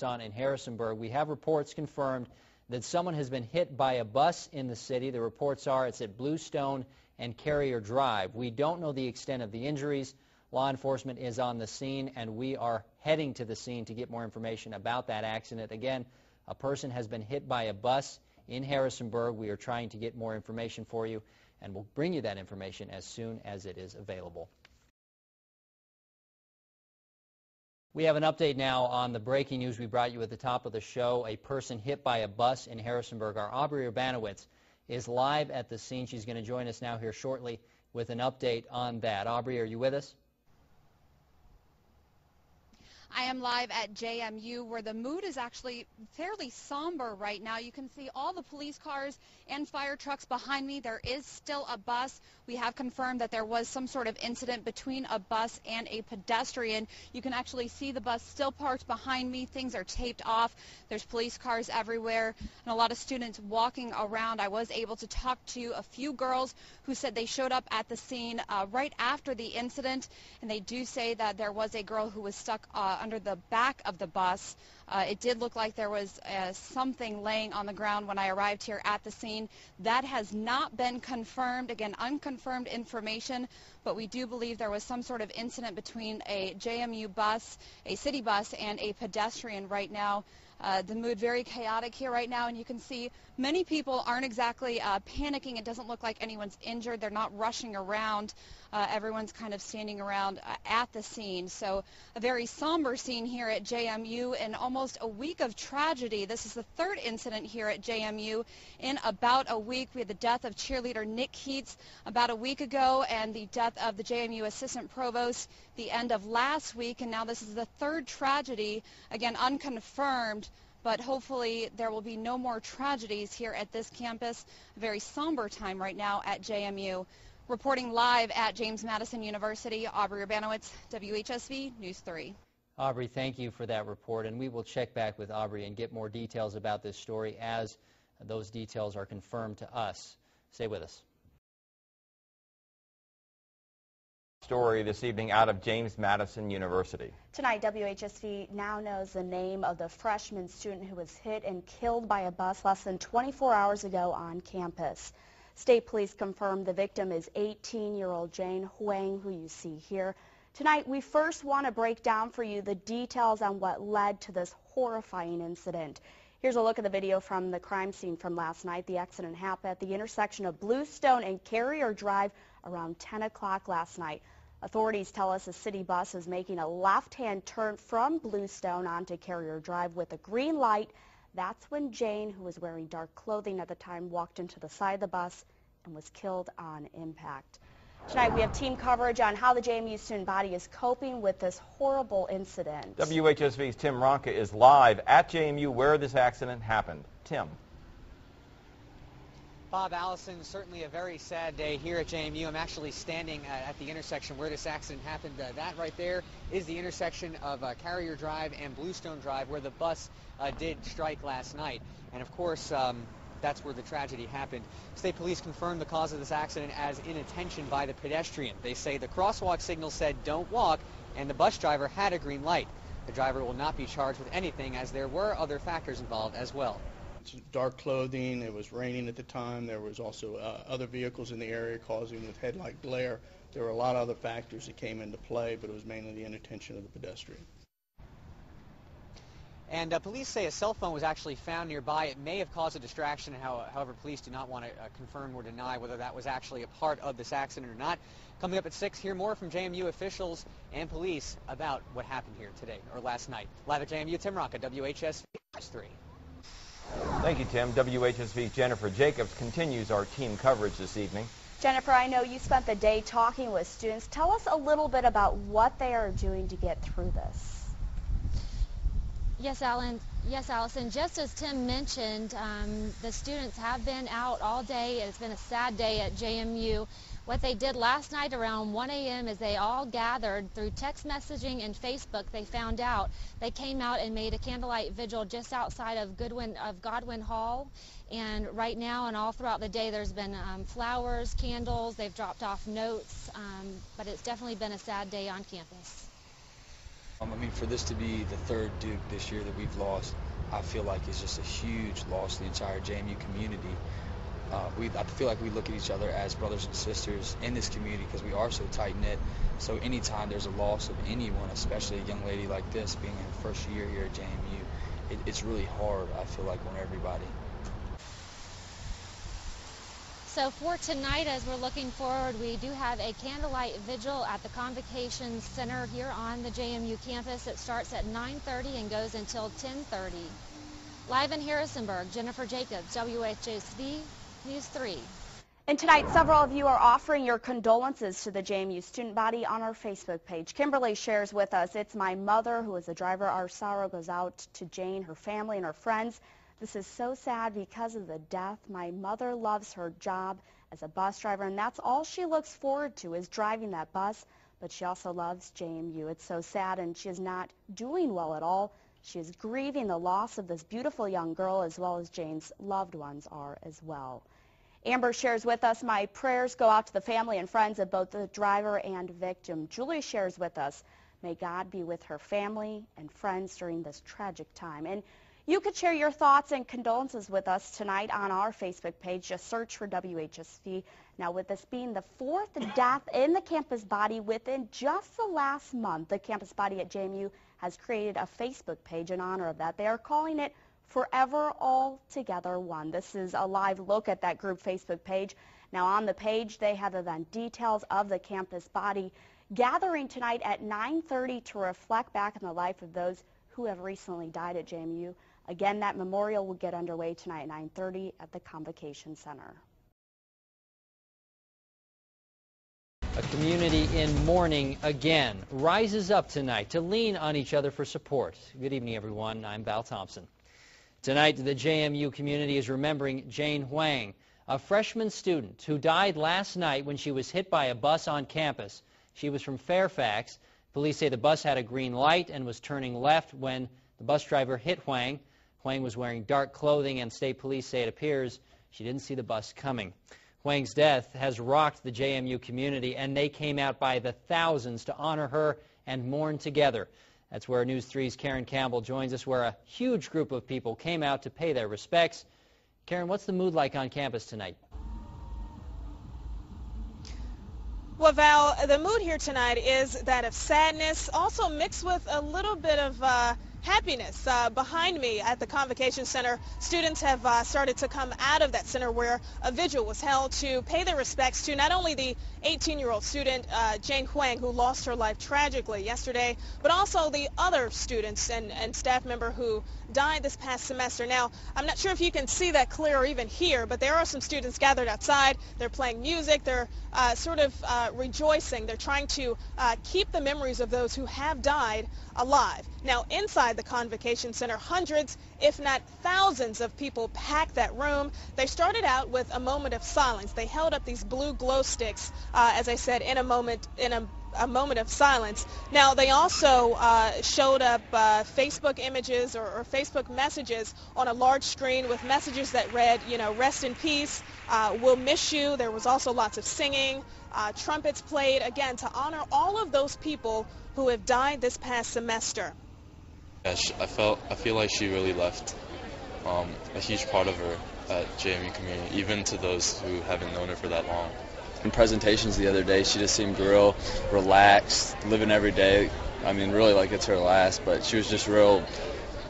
On in Harrisonburg. We have reports confirmed that someone has been hit by a bus in the city. The reports are it's at Bluestone and Carrier Drive. We don't know the extent of the injuries. Law enforcement is on the scene, and we are heading to the scene to get more information about that accident. Again, a person has been hit by a bus in Harrisonburg. We are trying to get more information for you, and we'll bring you that information as soon as it is available. We have an update now on the breaking news we brought you at the top of the show. A person hit by a bus in Harrisonburg. Our Aubrey Urbanowitz is live at the scene. She's going to join us now here shortly with an update on that. Aubrey, are you with us? I am live at JMU, where the mood is actually fairly somber right now. You can see all the police cars and fire trucks behind me. There is still a bus. We have confirmed that there was some sort of incident between a bus and a pedestrian. You can actually see the bus still parked behind me. Things are taped off. There's police cars everywhere and a lot of students walking around. I was able to talk to a few girls who said they showed up at the scene right after the incident, and they do say that there was a girl who was stuck under the back of the bus. It did look like there was something laying on the ground when I arrived here at the scene. That has not been confirmed. Again, unconfirmed information, but we do believe there was some sort of incident between a JMU bus, a city bus, and a pedestrian right now. The mood very chaotic here right now, and you can see many people aren't exactly panicking. It doesn't look like anyone's injured. They're not rushing around. Everyone's kind of standing around at the scene. So a very somber scene here at JMU in almost a week of tragedy. This is the third incident here at JMU in about a week. We had the death of cheerleader Nick Keats about a week ago, and the death of the JMU assistant provost the end of last week, and now this is the third tragedy, again unconfirmed, but hopefully there will be no more tragedies here at this campus. A very somber time right now at JMU. Reporting live at James Madison University, Aubrey Urbanowitz, WHSV News 3. Aubrey, thank you for that report, and we will check back with Aubrey and get more details about this story as those details are confirmed to us. Stay with us. Story this evening out of James Madison University. Tonight, WHSV now knows the name of the freshman student who was hit and killed by a bus less than 24 hours ago on campus. State police confirmed the victim is 18-year-old Jane Huang, who you see here. Tonight, we first want to break down for you the details on what led to this horrifying incident. Here's a look at the video from the crime scene from last night. The accident happened at the intersection of Bluestone and Carrier Drive around 10 o'clock last night. Authorities tell us a city bus is making a left-hand turn from Bluestone onto Carrier Drive with a green light. That's when Jane, who was wearing dark clothing at the time, walked into the side of the bus and was killed on impact. Tonight we have team coverage on how the JMU student body is coping with this horrible incident. WHSV's Tim Ronka is live at JMU where this accident happened. Tim. Bob, Allison, certainly a very sad day here at JMU. I'm actually standing at the intersection where this accident happened. That right there is the intersection of Carrier Drive and Bluestone Drive, where the bus did strike last night. And of course, that's where the tragedy happened. State police confirmed the cause of this accident as inattention by the pedestrian. They say the crosswalk signal said don't walk, and the bus driver had a green light. The driver will not be charged with anything, as there were other factors involved as well. Dark clothing, it was raining at the time, there was also other vehicles in the area causing with headlight glare. There were a lot of other factors that came into play, but it was mainly the inattention of the pedestrian. And police say a cell phone was actually found nearby. It may have caused a distraction. However, police do not want to confirm or deny whether that was actually a part of this accident or not. Coming up at 6, hear more from JMU officials and police about what happened here today or last night. Live at JMU, Tim Ronka, WHSV News 3. Thank you, Tim. WHSV's Jennifer Jacobs continues our team coverage this evening. Jennifer, I know you spent the day talking with students. Tell us a little bit about what they are doing to get through this. Yes, Allison. Just as Tim mentioned, the students have been out all day. It's been a sad day at JMU. What they did last night around 1 a.m. is they all gathered through text messaging and Facebook. They found out. They came out and made a candlelight vigil just outside of Godwin Hall. And right now and all throughout the day, there's been flowers, candles. They've dropped off notes, but it's definitely been a sad day on campus. I mean, for this to be the third Duke this year that we've lost, I feel like it's just a huge loss to the entire JMU community. I feel like we look at each other as brothers and sisters in this community because we are so tight-knit. So anytime there's a loss of anyone, especially a young lady like this being in her first year here at JMU, it's really hard, I feel like, on everybody. So for tonight, as we're looking forward, we do have a candlelight vigil at the Convocation Center here on the JMU campus. It starts at 9:30 and goes until 10:30. Live in Harrisonburg, Jennifer Jacobs, WHSV News 3. And tonight, several of you are offering your condolences to the JMU student body on our Facebook page. Kimberly shares with us, "It's my mother who is a driver. Our sorrow goes out to Jane, her family, and her friends. This is so sad because of the death. My mother loves her job as a bus driver, and that's all she looks forward to is driving that bus. But she also loves JMU. It's so sad, and she is not doing well at all. She is grieving the loss of this beautiful young girl, as well as Jane's loved ones are as well." Amber shares with us, "My prayers go out to the family and friends of both the driver and victim." Julie shares with us, "May God be with her family and friends during this tragic time." And you could share your thoughts and condolences with us tonight on our Facebook page. Just search for WHSV. Now, with this being the fourth death in the campus body within just the last month, the campus body at JMU has created a Facebook page in honor of that. They are calling it Forever All Together One. This is a live look at that group Facebook page. Now, on the page, they have event details of the campus body gathering tonight at 9:30 to reflect back on the life of those who have recently died at JMU. Again, that memorial will get underway tonight at 9:30 at the Convocation Center. A community in mourning again rises up tonight to lean on each other for support. Good evening, everyone. I'm Val Thompson. Tonight, the JMU community is remembering Jane Huang, a freshman student who died last night when she was hit by a bus on campus. She was from Fairfax. Police say the bus had a green light and was turning left when the bus driver hit Huang. Huang was wearing dark clothing, and state police say it appears she didn't see the bus coming. Huang's death has rocked the JMU community, and they came out by the thousands to honor her and mourn together. That's where News 3's Karen Campbell joins us, where a huge group of people came out to pay their respects. Karen, what's the mood like on campus tonight? Well, Val, the mood here tonight is that of sadness, also mixed with a little bit of happiness. Behind me at the Convocation Center, students have started to come out of that center where a vigil was held to pay their respects to not only the 18-year-old student, Jane Huang, who lost her life tragically yesterday, but also the other students and staff member who died this past semester. Now, I'm not sure if you can see that clear or even hear, but there are some students gathered outside. They're playing music. They're sort of rejoicing. They're trying to keep the memories of those who have died alive. Now, inside the Convocation Center, hundreds, if not thousands of people packed that room. They started out with a moment of silence. They held up these blue glow sticks, as I said, in a moment of silence. Now, they also showed up Facebook images or Facebook messages on a large screen with messages that read, you know, rest in peace, we'll miss you. There was also lots of singing. Trumpets played, again, to honor all of those people who have died this past semester. Yeah, I feel like she really left a huge part of her at JMU community, even to those who haven't known her for that long. In presentations the other day, she just seemed real relaxed, living every day. I mean, really like it's her last, but she was just real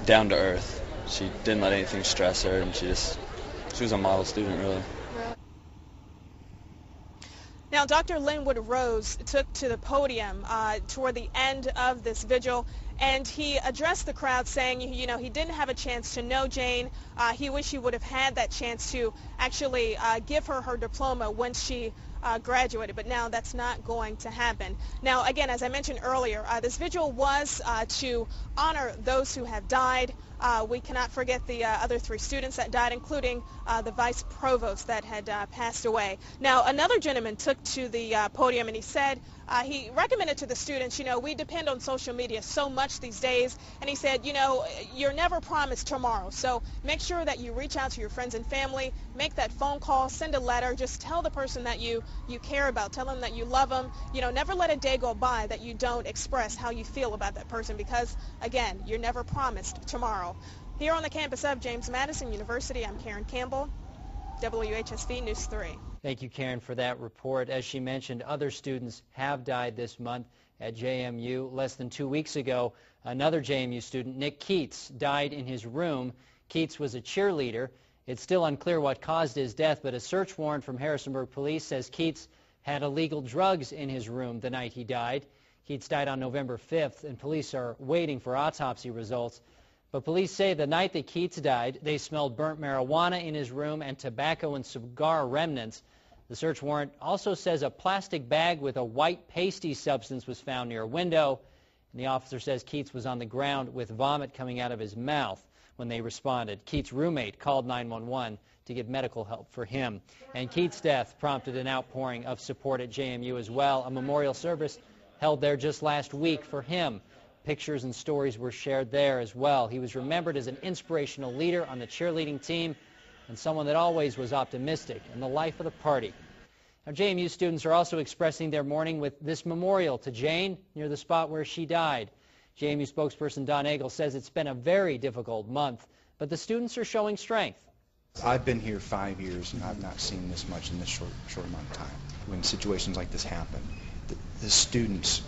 down to earth. She didn't let anything stress her, and she was a model student, really. Now, Dr. Linwood Rose took to the podium toward the end of this vigil, and he addressed the crowd saying, you know, he didn't have a chance to know Jane. He wished he would have had that chance to actually give her her diploma when she graduated, but now that's not going to happen. Now, again, as I mentioned earlier, this vigil was to honor those who have died. We cannot forget the other 3 students that died, including the vice provost that had passed away. Now, another gentleman took to the podium, and he said, he recommended to the students, you know, we depend on social media so much these days, and he said, you know, you're never promised tomorrow, so make sure that you reach out to your friends and family, make that phone call, send a letter, just tell the person that you you care about. Tell them that you love them. You know, never let a day go by that you don't express how you feel about that person because, again, you're never promised tomorrow. Here on the campus of James Madison University, I'm Karen Campbell, WHSV News 3. Thank you, Karen, for that report. As she mentioned, other students have died this month at JMU. Less than 2 weeks ago, another JMU student, Nick Keats, died in his room. Keats was a cheerleader. It's still unclear what caused his death, but a search warrant from Harrisonburg police says Keats had illegal drugs in his room the night he died. Keats died on November 5th, and police are waiting for autopsy results. But police say the night that Keats died, they smelled burnt marijuana in his room and tobacco and cigar remnants. The search warrant also says a plastic bag with a white pasty substance was found near a window. And the officer says Keats was on the ground with vomit coming out of his mouth when they responded. Keats' roommate called 911 to get medical help for him. And Keats' death prompted an outpouring of support at JMU as well. A memorial service held there just last week for him. Pictures and stories were shared there as well. He was remembered as an inspirational leader on the cheerleading team and someone that always was optimistic in the life of the party. Now, JMU students are also expressing their mourning with this memorial to Jane near the spot where she died. JMU spokesperson Don Egel says it's been a very difficult month, but the students are showing strength. I've been here 5 years and I've not seen this much in this short amount of time. When situations like this happen, the students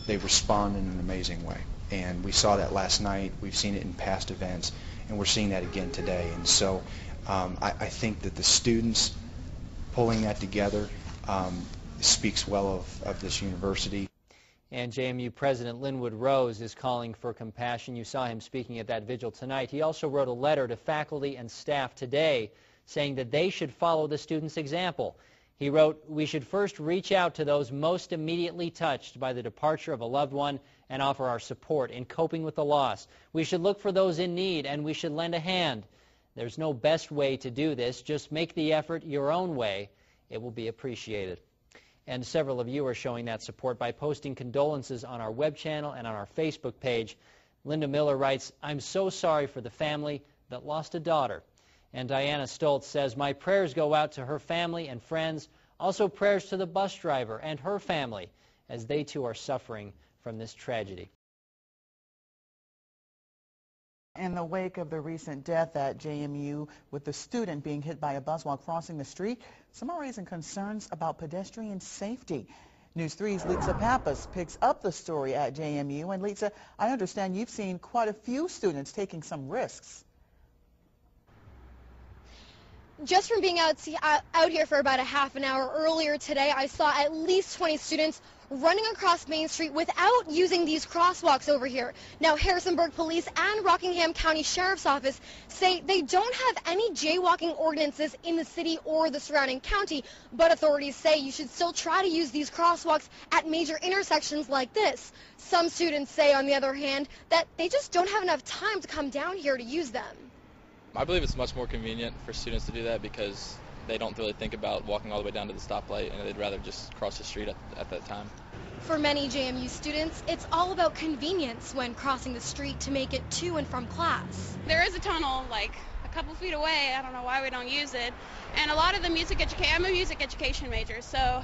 they respond in an amazing way. And we saw that last night, we've seen it in past events, and we're seeing that again today. And so I think that the students pulling that together speaks well of this university. And JMU President Linwood Rose is calling for compassion. You saw him speaking at that vigil tonight. He also wrote a letter to faculty and staff today saying that they should follow the students' example. He wrote, "We should first reach out to those most immediately touched by the departure of a loved one and offer our support in coping with the loss. We should look for those in need and we should lend a hand. There's no best way to do this. Just make the effort your own way. It will be appreciated." And several of you are showing that support by posting condolences on our web channel and on our Facebook page. Linda Miller writes, "I'm so sorry for the family that lost a daughter." And Diana Stoltz says, "My prayers go out to her family and friends. Also prayers to the bus driver and her family as they too are suffering from this tragedy." In the wake of the recent death at JMU with the student being hit by a bus while crossing the street, some are raising concerns about pedestrian safety. News 3's Lisa Pappas picks up the story at JMU. And Lisa, I understand you've seen quite a few students taking some risks. Just from being out here for about a half an hour earlier today, I saw at least 20 students running across Main Street without using these crosswalks over here. Now, Harrisonburg Police and Rockingham County Sheriff's Office say they don't have any jaywalking ordinances in the city or the surrounding county, but authorities say you should still try to use these crosswalks at major intersections like this. Some students say, on the other hand, that they just don't have enough time to come down here to use them. I believe it's much more convenient for students to do that because they don't really think about walking all the way down to the stoplight, and they'd rather just cross the street at that time. For many JMU students, it's all about convenience when crossing the street to make it to and from class. There is a tunnel like a couple feet away. I don't know why we don't use it. And a lot of the music education, I'm a music education major, so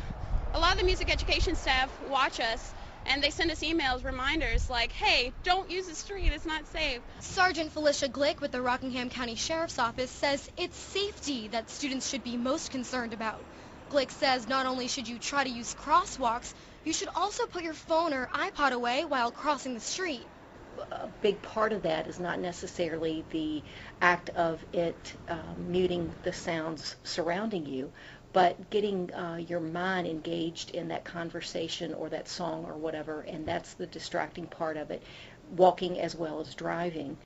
a lot of the music education staff watch us. And they send us emails, reminders like, hey, don't use the street, it's not safe. Sergeant Felicia Glick with the Rockingham County Sheriff's Office says it's safety that students should be most concerned about. Glick says not only should you try to use crosswalks, you should also put your phone or iPod away while crossing the street. A big part of that is not necessarily the act of it muting the sounds surrounding you, but getting your mind engaged in that conversation or that song or whatever, and that's the distracting part of it, walking as well as driving.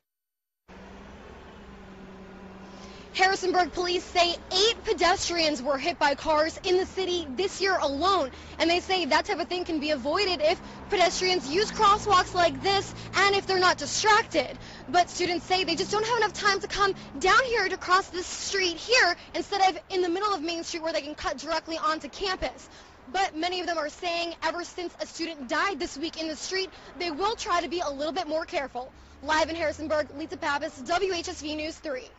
Harrisonburg police say 8 pedestrians were hit by cars in the city this year alone, and they say that type of thing can be avoided if pedestrians use crosswalks like this and if they're not distracted. But students say they just don't have enough time to come down here to cross this street here instead of in the middle of Main Street where they can cut directly onto campus. But many of them are saying ever since a student died this week in the street, they will try to be a little bit more careful. Live in Harrisonburg, Lisa Pappas, WHSV News 3.